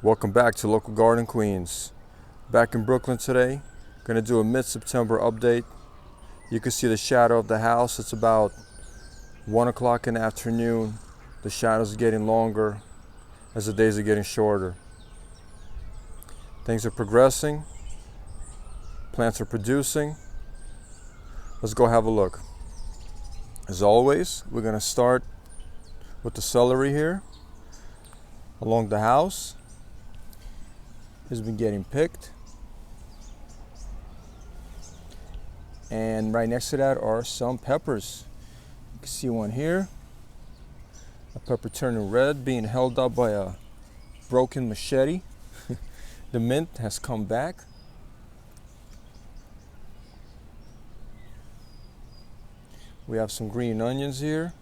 Welcome back to Local Garden Queens. Back in Brooklyn today. Gonna do a mid-September update. You can see the shadow of the house. It's about 1 o'clock in the afternoon. The shadows are getting longer as the days are getting shorter. Things are progressing. Plants are producing. Let's go have a look. As always, we're gonna start with the celery here along the house. Has been getting picked, and right next to that are some peppers. You can see one here, a pepper turning red, being held up by a broken machete. The mint has come back. We have some green onions here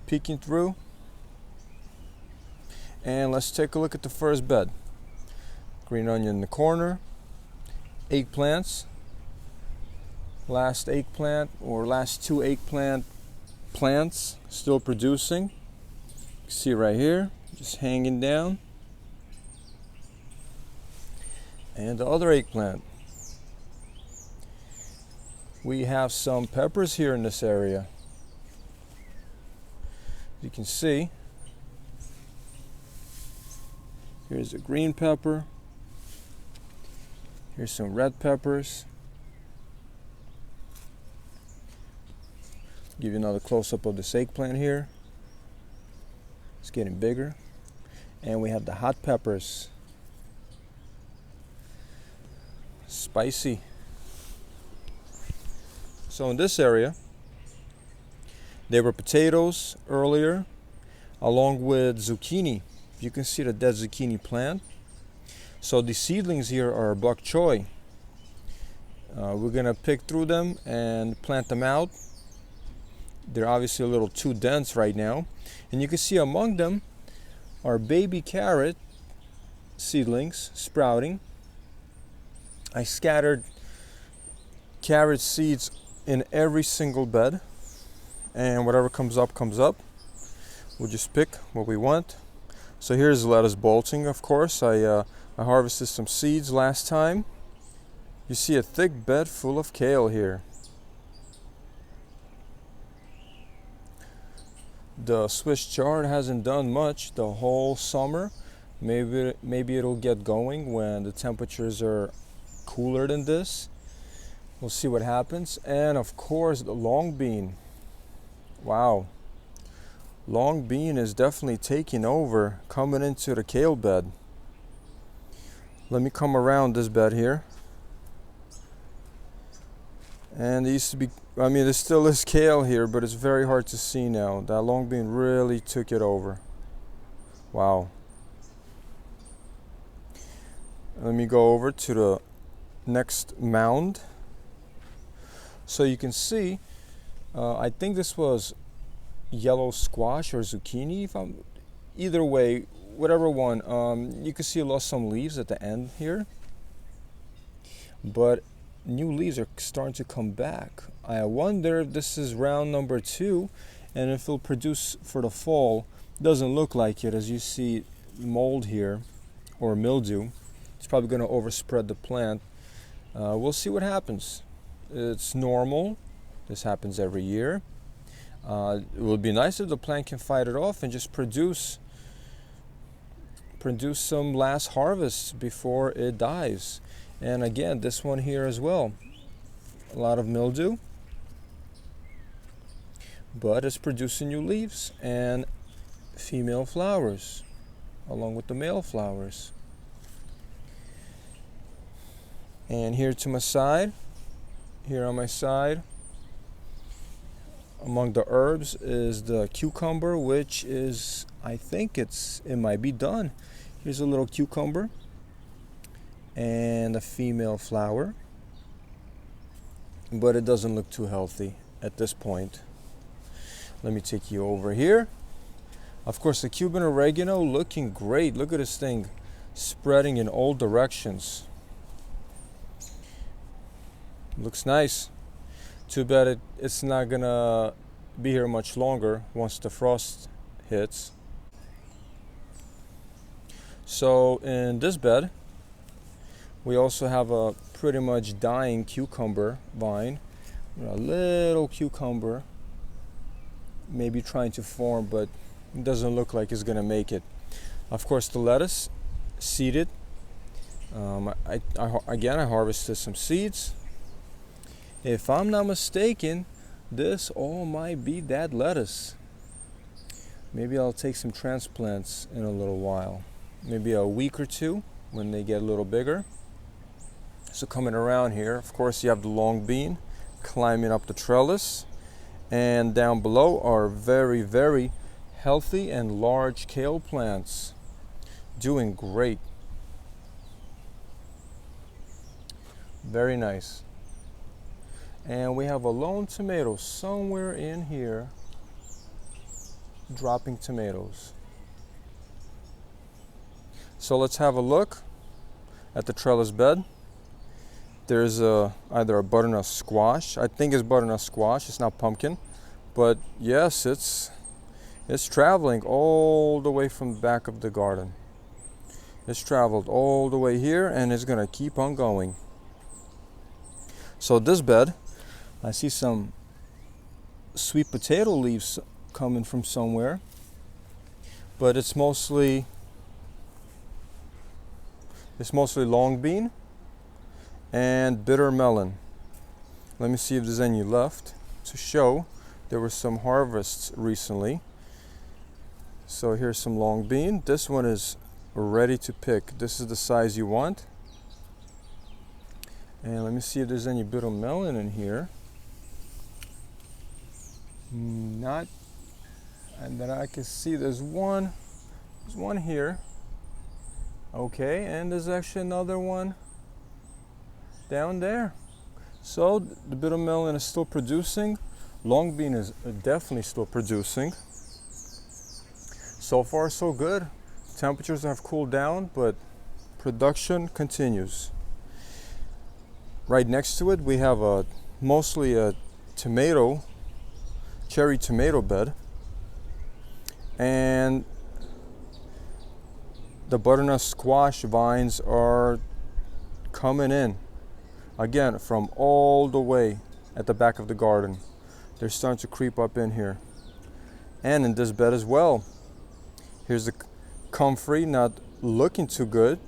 peeking through, and let's take a look at the first bed. Green onion in the corner, eggplants, last eggplant or last two eggplant plants still producing. You can see right here, just hanging down. And the other eggplant. We have some peppers here in this area. You can see, here's a green pepper. Here's some red peppers. Give you another close-up of this eggplant here. It's getting bigger. And we have the hot peppers. Spicy. So in this area, there were potatoes earlier, along with zucchini. You can see the dead zucchini plant. So the seedlings here are bok choy. We're gonna pick through them and plant them out. They're obviously a little too dense right now. And you can see among them are baby carrot seedlings sprouting. I scattered carrot seeds in every single bed, and whatever comes up, comes up. We'll just pick what we want. So here's lettuce bolting, of course. I harvested some seeds last time. You see a thick bed full of kale here. The Swiss chard hasn't done much the whole summer. Maybe it'll get going when the temperatures are cooler than this. We'll see what happens. And of course, the long bean. Wow. Long bean is definitely taking over, coming into the kale bed. Let me come around this bed here. And there used to be, there still is kale here, but it's very hard to see now. That long bean really took it over. Wow. Let me go over to the next mound. So you can see, I think this was yellow squash or zucchini. Either way, whatever one. You can see I lost some leaves at the end here, but new leaves are starting to come back. I wonder if this is round number 2, and if it'll produce for the fall. Doesn't look like it, as you see mold here or mildew. It's probably going to overspread the plant. We'll see what happens. It's normal. This happens every year. It would be nice if the plant can fight it off and just produce some last harvest before it dies. And again, this one here as well. A lot of mildew, but it's producing new leaves and female flowers along with the male flowers. And here to my side, here on my side, among the herbs is the cucumber, which is, I think it might be done. Here's a little cucumber and a female flower, but it doesn't look too healthy at this point. Let me take you over here. Of course, the Cuban oregano looking great. Look at this thing spreading in all directions. Looks nice. Too bad it's not gonna be here much longer once the frost hits. So in this bed, we also have a pretty much dying cucumber vine. A little cucumber, maybe trying to form, but it doesn't look like it's gonna make it. Of course, the lettuce, seeded. Again, I harvested some seeds. If I'm not mistaken, this all might be that lettuce. Maybe I'll take some transplants in a little while. Maybe a week or two when they get a little bigger. So coming around here, of course, you have the long bean climbing up the trellis. And down below are very, very healthy and large kale plants. Doing great. Very nice. And we have a lone tomato somewhere in here dropping tomatoes. So let's have a look at the trellis bed. There's either a butternut squash. I think it's butternut squash. It's not pumpkin. But yes, it's traveling all the way from the back of the garden. It's traveled all the way here and it's going to keep on going. So this bed, I see some sweet potato leaves coming from somewhere. But it's mostly long bean and bitter melon. Let me see if there's any left to show. There were some harvests recently. So here's some long bean. This one is ready to pick. This is the size you want. And let me see if there's any bitter melon in here. Not, and then I can see there's one here. Okay, and there's actually another one down there. So the bitter melon is still producing. Long bean is definitely still producing. So far so good. Temperatures have cooled down, but production continues. Right next to it we have mostly a cherry tomato bed. And the butternut squash vines are coming in again from all the way at the back of the garden. They're starting to creep up in here. And in this bed as well. Here's the comfrey, not looking too good,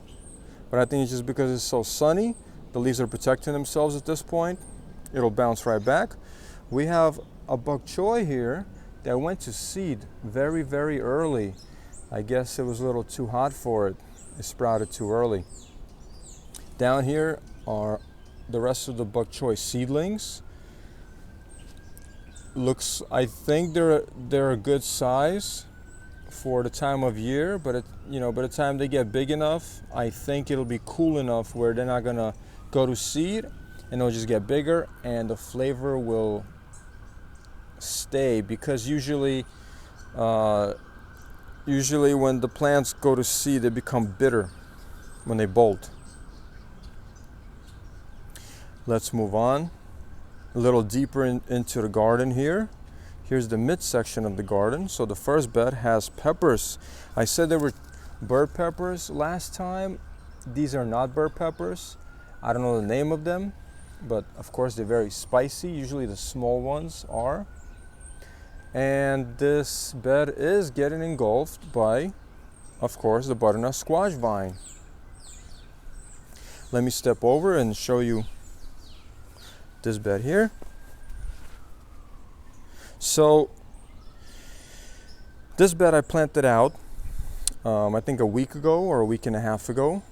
but I think it's just because it's so sunny. The leaves are protecting themselves at this point. It'll bounce right back. We have a bok choy here that went to seed very, very early. I guess it was a little too hot for it. It sprouted too early. Down here are the rest of the bok choy seedlings. I think they're a good size for the time of year, but by the time they get big enough, I think it'll be cool enough where they're not gonna go to seed, and they'll just get bigger, and the flavor will stay. Because usually when the plants go to seed, they become bitter when they bolt. Let's move on a little deeper into the garden here. Here's the midsection of the garden. So the first bed has peppers. I said they were bird peppers last time. These are not bird peppers. I don't know the name of them, but of course they're very spicy. Usually the small ones are. And this bed is getting engulfed by, of course, the butternut squash vine. Let me step over and show you this bed here. So this bed I planted out I think a week ago or a week and a half ago.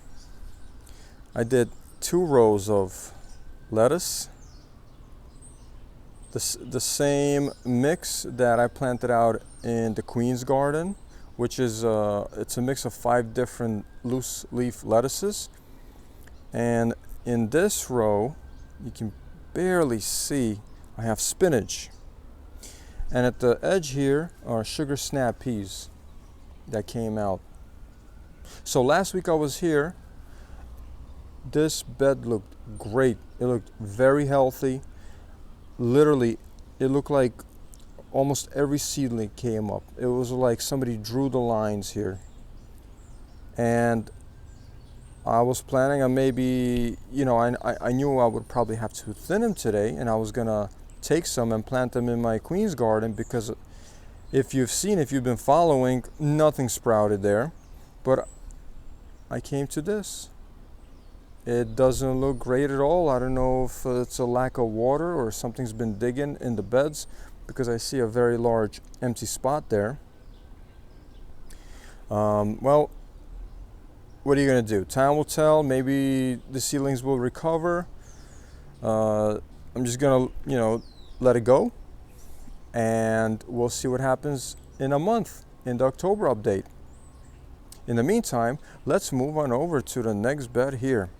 I did 2 rows of lettuce, the same mix that I planted out in the Queen's garden, which is it's a mix of 5 different loose leaf lettuces. And in this row you can barely see I have spinach, and at the edge here are sugar snap peas that came out. So last week I was here, this bed looked great. It looked very healthy. Literally, it looked like almost every seedling came up. It was like somebody drew the lines here. And I was planning on maybe, I knew I would probably have to thin them today, and I was gonna take some and plant them in my queen's garden, because if you've been following, nothing sprouted there. But I came to this. It doesn't look great at all. I don't know if it's a lack of water or something's been digging in the beds, because I see a very large empty spot there. Well, what are you going to do? Time will tell. Maybe the seedlings will recover. I'm just going to, let it go. And we'll see what happens in a month in the October update. In the meantime, let's move on over to the next bed here.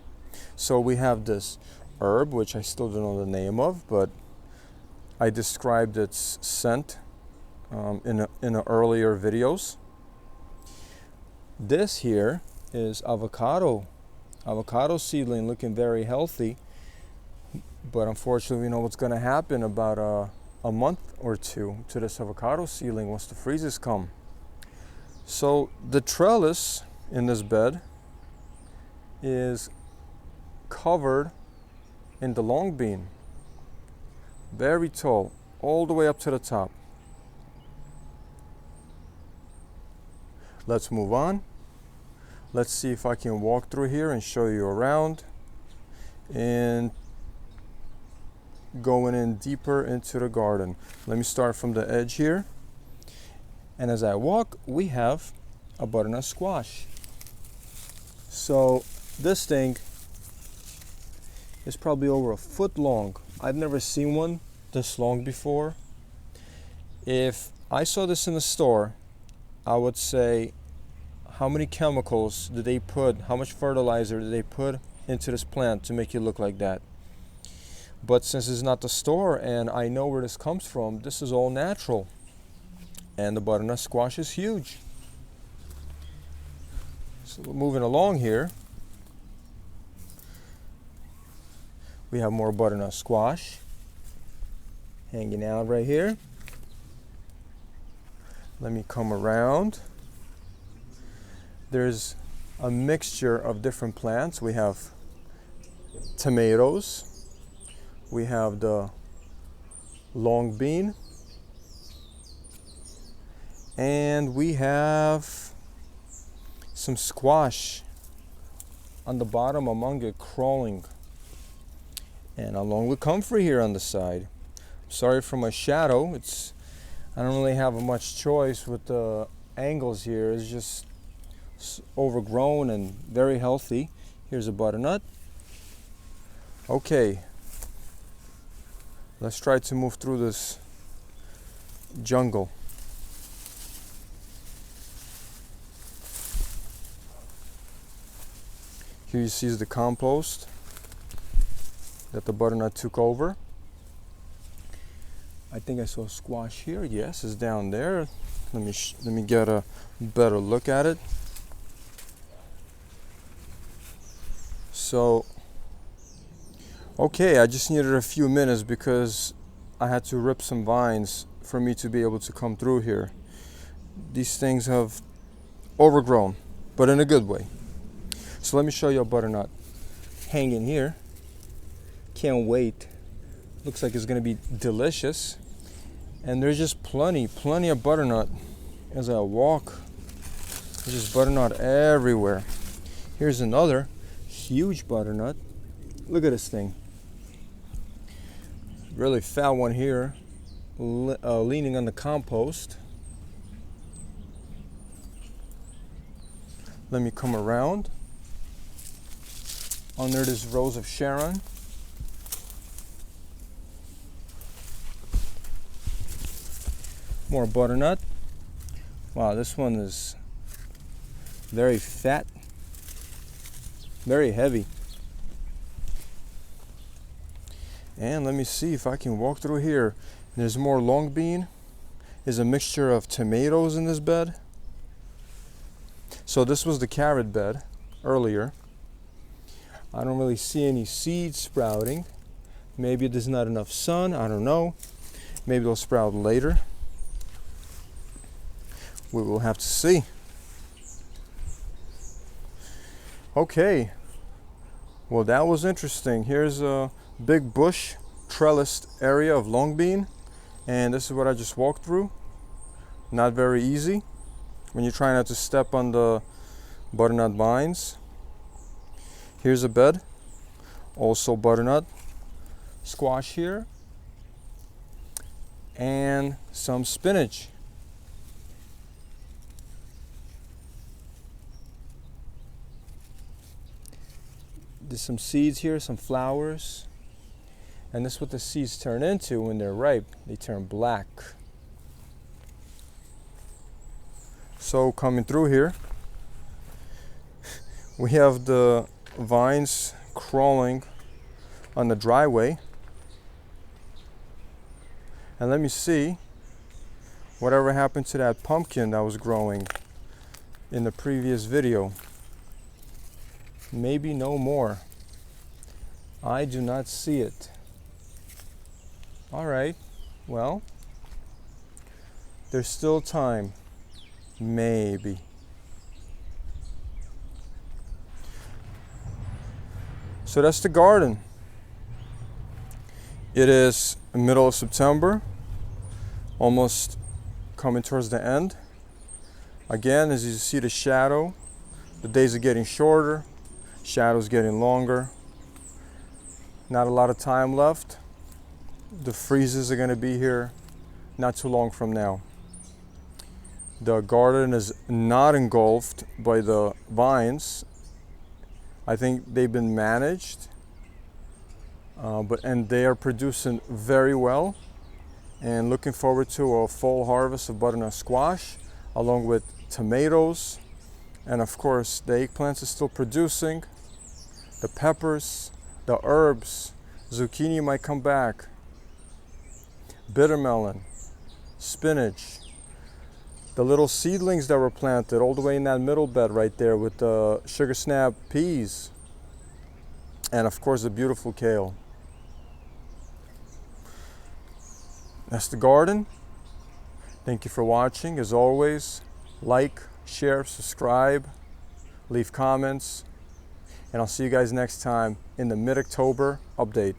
So we have this herb, which I still don't know the name of, but I described its scent in earlier videos. This here is avocado seedling, looking very healthy, but unfortunately we know what's going to happen about a month or two to this avocado seedling once the freezes come. So the trellis in this bed is covered in the long bean, very tall, all the way up to the top. Let's move on. Let's see if I can walk through here and show you around and going in deeper into the garden. Let me start from the edge here. And as I walk, we have a butternut squash. So this thing is probably over a foot long. I've never seen one this long before. If I saw this in the store, I would say, how many chemicals did they put, how much fertilizer did they put into this plant to make it look like that? But since it's not the store and I know where this comes from, this is all natural. And the butternut squash is huge. So we're moving along here. We have more butternut squash hanging out right here. Let me come around. There's a mixture of different plants. We have tomatoes. We have the long bean. And we have some squash on the bottom, among it crawling. And along with comfrey here on the side. Sorry for my shadow. I don't really have much choice with the angles here. It's just overgrown and very healthy. Here's a butternut. Okay, let's try to move through this jungle. Here you see the compost that the butternut took over. I think I saw squash here. Yes, it's down there. Let me get a better look at it. So, okay, I just needed a few minutes because I had to rip some vines for me to be able to come through here. These things have overgrown, but in a good way. So let me show you a butternut hanging here. Can't wait. Looks like it's gonna be delicious. And there's just plenty of butternut as I walk. There's just butternut everywhere. Here's another huge butternut. Look at this thing. Really fat one here, leaning on the compost. Let me come around. Under this Rose of Sharon. More butternut. Wow, this one is very fat, very heavy. And let me see if I can walk through here. There's more long bean. There's a mixture of tomatoes in this bed. So this was the carrot bed earlier. I don't really see any seeds sprouting. Maybe there's not enough sun, I don't know. Maybe they'll sprout later. We will have to see. Okay, well that was interesting. Here's a big bush trellised area of long bean, and this is what I just walked through. Not very easy when you're trying not to step on the butternut vines. Here's a bed, also butternut squash here, and some spinach. There's some seeds here, some flowers, and this is what the seeds turn into when they're ripe. They turn black. So coming through here, we have the vines crawling on the driveway. And let me see whatever happened to that pumpkin that was growing in the previous video. Maybe no more. I do not see it. All right, well, there's still time. Maybe. So that's the garden. It is the middle of September, almost coming towards the end. Again, as you see the shadow, the days are getting shorter, shadow's getting longer. Not a lot of time left. The freezes are going to be here not too long from now. The garden is not engulfed by the vines. I think they've been managed, and they are producing very well. And looking forward to a full harvest of butternut squash, along with tomatoes, and of course the eggplants are still producing. The peppers, the herbs, zucchini might come back. Bitter melon, spinach, the little seedlings that were planted all the way in that middle bed right there with the sugar snap peas, and of course the beautiful kale. That's the garden. Thank you for watching. As always, like, share, subscribe, leave comments, and I'll see you guys next time in the mid-October update.